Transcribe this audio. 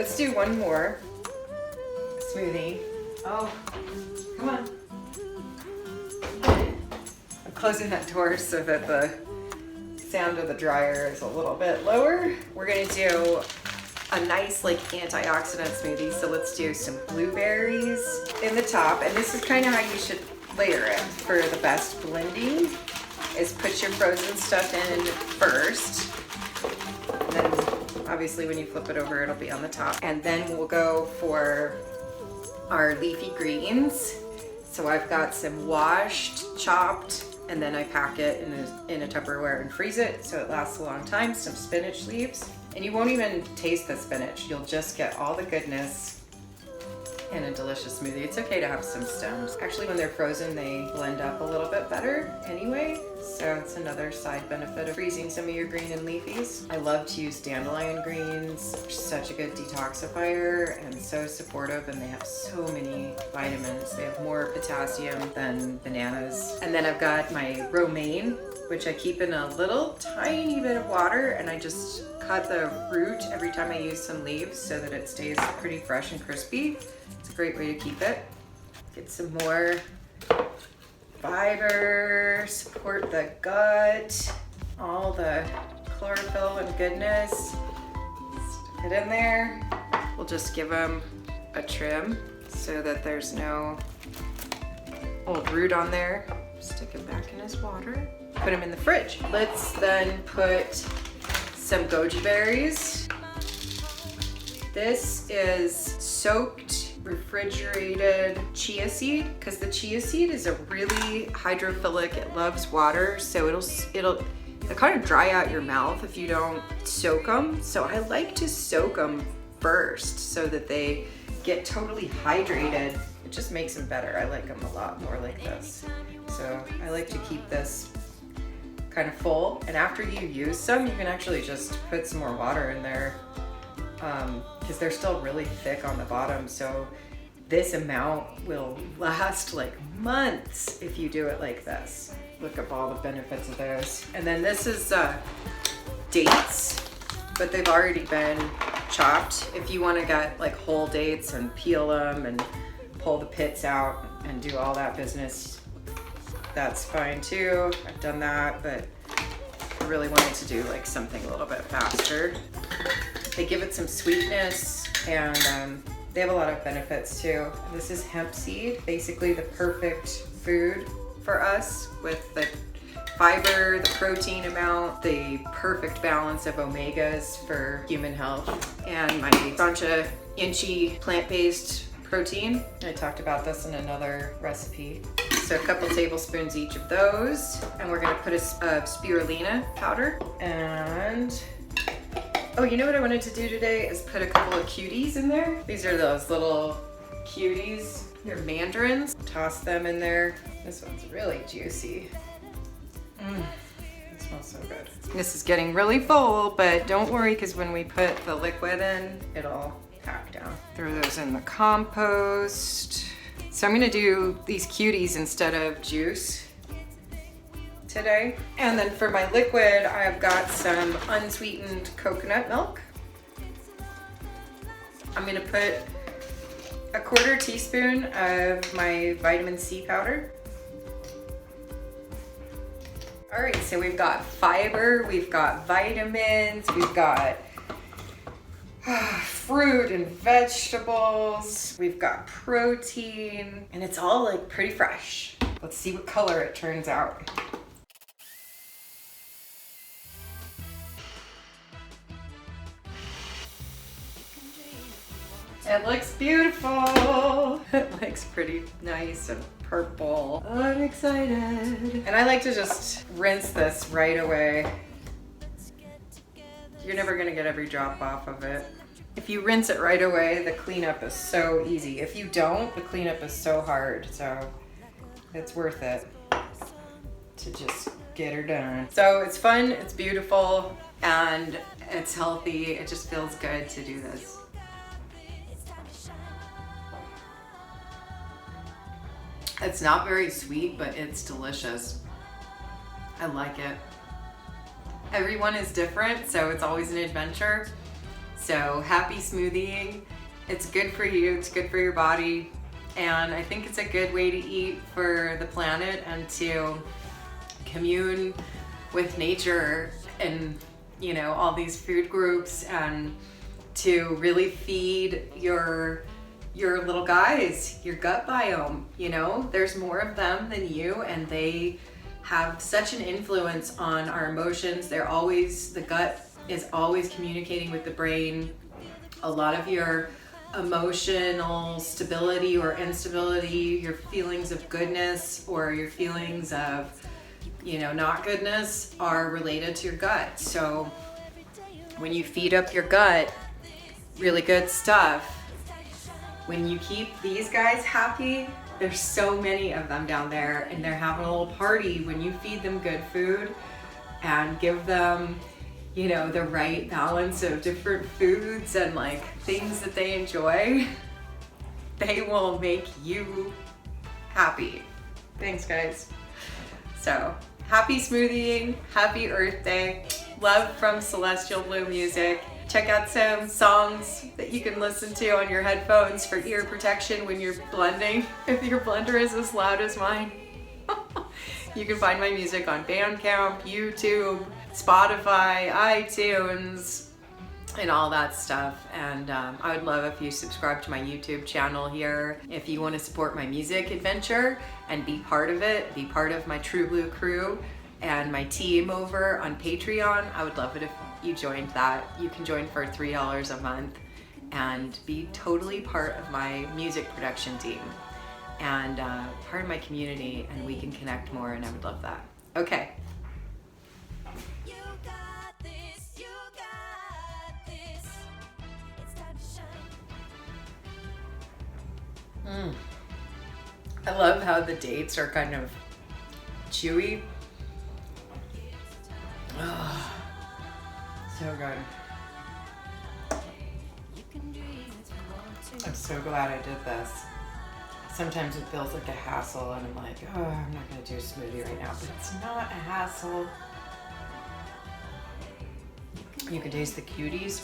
let's do one more smoothie. Oh, come on. I'm closing that door so that the sound of the dryer is a little bit lower. We're gonna do a nice like antioxidant smoothie. So let's do some blueberries in the top. And this is kind of how you should layer it for the best blending, is put your frozen stuff in first. And then obviously when you flip it over, it'll be on the top. And then we'll go for our leafy greens. So I've got some washed, chopped, and then I pack it in a Tupperware and freeze it so it lasts a long time. Some spinach leaves. And you won't even taste the spinach. You'll just get all the goodness in a delicious smoothie. It's okay to have some stems. Actually, when they're frozen, they blend up a little bit better anyway. So it's another side benefit of freezing some of your green and leafies. I love to use dandelion greens. They're such a good detoxifier and so supportive, and they have so many vitamins. They have more potassium than bananas. And then I've got my romaine, which I keep in a little tiny bit of water, and I just cut the root every time I use some leaves so that it stays pretty fresh and crispy. It's a great way to keep it. Get some more fiber, support the gut, all the chlorophyll and goodness. Stick it in there. We'll just give him a trim so that there's no old root on there. Stick him back in his water. Put him in the fridge. Let's then put some goji berries. This is soaked, refrigerated chia seed, because the chia seed is a really hydrophilic. It loves water, so it'll kind of dry out your mouth if you don't soak them. So I like to soak them first so that they get totally hydrated. It just makes them better. I like them a lot more like this. So I like to keep this kind of full, and after you use some, you can actually just put some more water in there because they're still really thick on the bottom. So this amount will last like months if you do it like this. Look up all the benefits of those. And then this is dates, but they've already been chopped. If you want to get like whole dates and peel them and pull the pits out and do all that business, that's fine too. I've done that, but I really wanted to do like something a little bit faster. They give it some sweetness, and they have a lot of benefits too. This is hemp seed, basically the perfect food for us with the fiber, the protein amount, the perfect balance of omegas for human health, and my sancha inchi plant-based protein. I talked about this in another recipe. So a couple tablespoons each of those. And we're gonna put a spirulina powder. And, oh, you know what I wanted to do today is put a couple of cuties in there. These are those little cuties. They're mandarins. Toss them in there. This one's really juicy. It smells so good. This is getting really full, but don't worry, because when we put the liquid in, it'll pack down. Throw those in the compost. So I'm gonna do these cuties instead of juice today. And then for my liquid, I've got some unsweetened coconut milk. I'm gonna put a 1/4 teaspoon of my vitamin C powder. All right, so we've got fiber, we've got vitamins, we've got fruit and vegetables, we've got protein, and it's all like pretty fresh. Let's see what color it turns out. It looks beautiful. It looks pretty nice and purple. I'm excited. And I like to just rinse this right away. You're never gonna get every drop off of it. If you rinse it right away, the cleanup is so easy. If you don't, the cleanup is so hard. So it's worth it to just get her done. So it's fun, it's beautiful, and it's healthy. It just feels good to do this. It's not very sweet, but it's delicious. I like it. Everyone is different, so it's always an adventure. So happy smoothieing. It's good for you, it's good for your body, and I think it's a good way to eat for the planet and to commune with nature and, you know, all these food groups, and to really feed your little guys, your gut biome. You know, there's more of them than you, and they have such an influence on our emotions. The gut is always communicating with the brain. A lot of your emotional stability or instability, your feelings of goodness or your feelings of, you know, not goodness, are related to your gut. So when you feed up your gut really good stuff, when you keep these guys happy, there's so many of them down there, and they're having a little party when you feed them good food and give them, you know, the right balance of different foods and like things that they enjoy. They will make you happy. Thanks, guys. So happy smoothieing, happy Earth Day. Love from Celestial Blue Music. Check out some songs that you can listen to on your headphones for ear protection when you're blending, if your blender is as loud as mine. You can find my music on Bandcamp, YouTube, Spotify, iTunes, and all that stuff. And I would love if you subscribe to my YouTube channel here. If you want to support my music adventure and be part of it, be part of my True Blue crew and my team over on Patreon, I would love it if you joined that. You can join for $3 a month and be totally part of my music production team and part of my community, and we can connect more, and I would love that. Okay. You got this, you got this. It's time to shine. I love how the dates are kind of chewy. Oh, so good. I'm so glad I did this. Sometimes it feels like a hassle, and I'm like, oh, I'm not gonna do a smoothie right now, but it's not a hassle. You can taste the cuties.